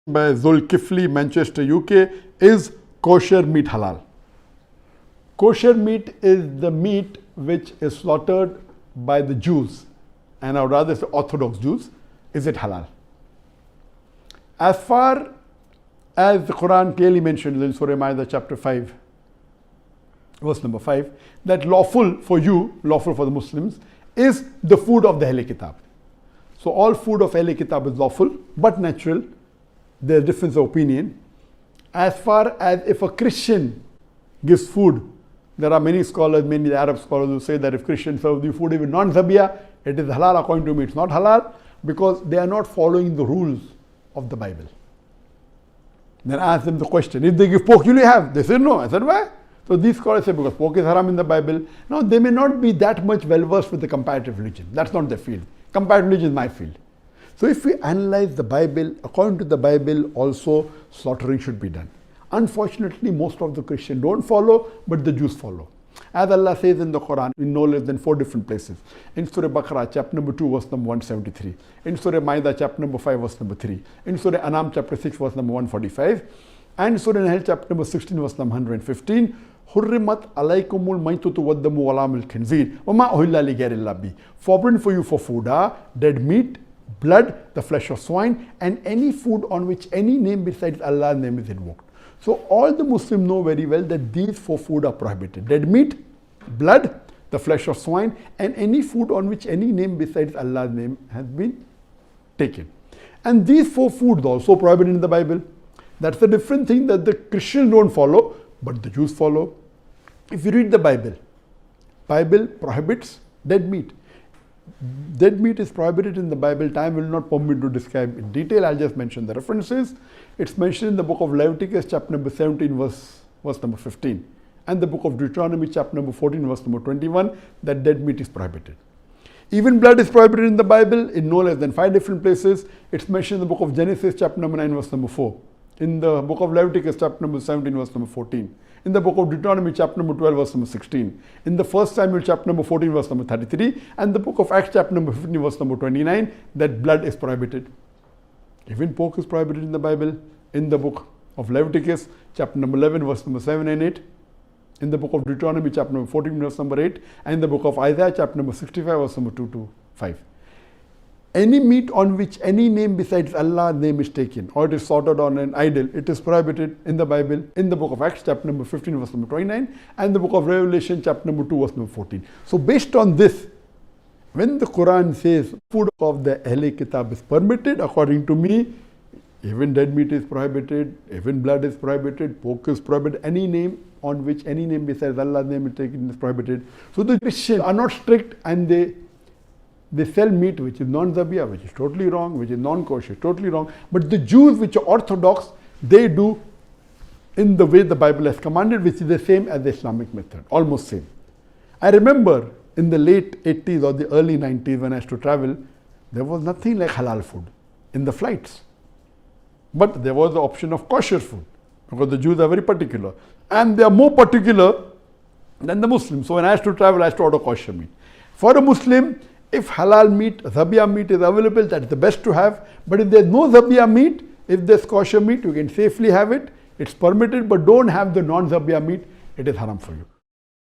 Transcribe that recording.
by Zulkifli, Manchester, UK, is kosher meat halal? Kosher meat is the meat which is slaughtered by the Jews, and I would rather say Orthodox Jews. Is it halal? As far as the Quran clearly mentions in Surah Ma'idah chapter 5, verse number 5, that lawful for you, lawful for the Muslims, is the food of the Ahl Kitab. So all food of Ahl Kitab is lawful, but natural. There's difference of opinion. As far as if a Christian gives food, there are many scholars, mainly the Arab scholars, who say that if Christians serve the food even non-zabiyah, it is halal. According to me, it's not halal, because they are not following the rules of the Bible. Then I asked them the question, if they give pork, will you have? They said no. I said, why? So these scholars say because pork is haram in the Bible. Now they may not be that much well versed with the comparative religion. That's not their field. Comparative religion is my field. So if we analyze the Bible, according to the Bible also slaughtering should be done. Unfortunately, most of the Christians don't follow, but the Jews follow. As Allah says in the Quran, in no less than 4 different places. In Surah Baqarah, chapter number 2, verse number 173. In Surah Ma'idah, chapter number 5, verse number 3. In Surah Anam, chapter 6, verse number 145. And Surah Nahl, chapter number 16, verse number 115. Hurrimat alaykumul maitutu waddamu walamul khinzir wama uhilla li ghayrillah bi. Forbidden for you for food are dead meat, blood, the flesh of swine, and any food on which any name besides Allah's name is invoked. So all the Muslims know very well that these 4 food are prohibited. Dead meat, blood, the flesh of swine, and any food on which any name besides Allah's name has been taken. And these 4 foods are also prohibited in the Bible. That's a different thing that the Christians don't follow, but the Jews follow. If you read the Bible, Bible prohibits dead meat. Dead meat is prohibited in the Bible. Time will not permit me to describe in detail. I'll just mention the references. It's mentioned in the book of Leviticus, chapter number 17, verse number 15. And the book of Deuteronomy, chapter number 14, verse number 21, that dead meat is prohibited. Even blood is prohibited in the Bible in no less than 5 different places. It's mentioned in the book of Genesis, chapter number 9, verse number 4. In the book of Leviticus, chapter number 17, verse number 14. In the book of Deuteronomy, chapter number 12, verse number 16. In the 1 Samuel, chapter number 14, verse number 33. And the book of Acts, chapter number 15, verse number 29, that blood is prohibited. Even pork is prohibited in the Bible. In the book of Leviticus, chapter number 11, verse number 7 and 8. In the book of Deuteronomy, chapter number 14, verse number 8. And in the book of Isaiah, chapter number 65, verse number 2 to 5. Any meat on which any name besides Allah's name is taken, or it is slaughtered on an idol, it is prohibited in the Bible, in the book of Acts, chapter number 15, verse number 29, and the book of Revelation, chapter number 2, verse number 14. So based on this, when the Quran says food of the Ahl Kitab is permitted, according to me, even dead meat is prohibited, even blood is prohibited, pork is prohibited, any name on which any name besides Allah's name is taken is prohibited. So the Christians are not strict, and they sell meat which is non-zabiyah, which is totally wrong, which is non-kosher, totally wrong. But the Jews, which are orthodox, they do in the way the Bible has commanded, which is the same as the Islamic method, almost same. I remember in the late 80s or the early 90s when I used to travel, there was nothing like halal food in the flights. But there was the option of kosher food, because the Jews are very particular. And they are more particular than the Muslims. So when I used to travel, I used to order kosher meat. For a Muslim, if halal meat, zabiyah meat is available, that's the best to have. But if there's no zabiyah meat, if there's kosher meat, you can safely have it. It's permitted, but don't have the non-zabiyah meat. It is haram for you.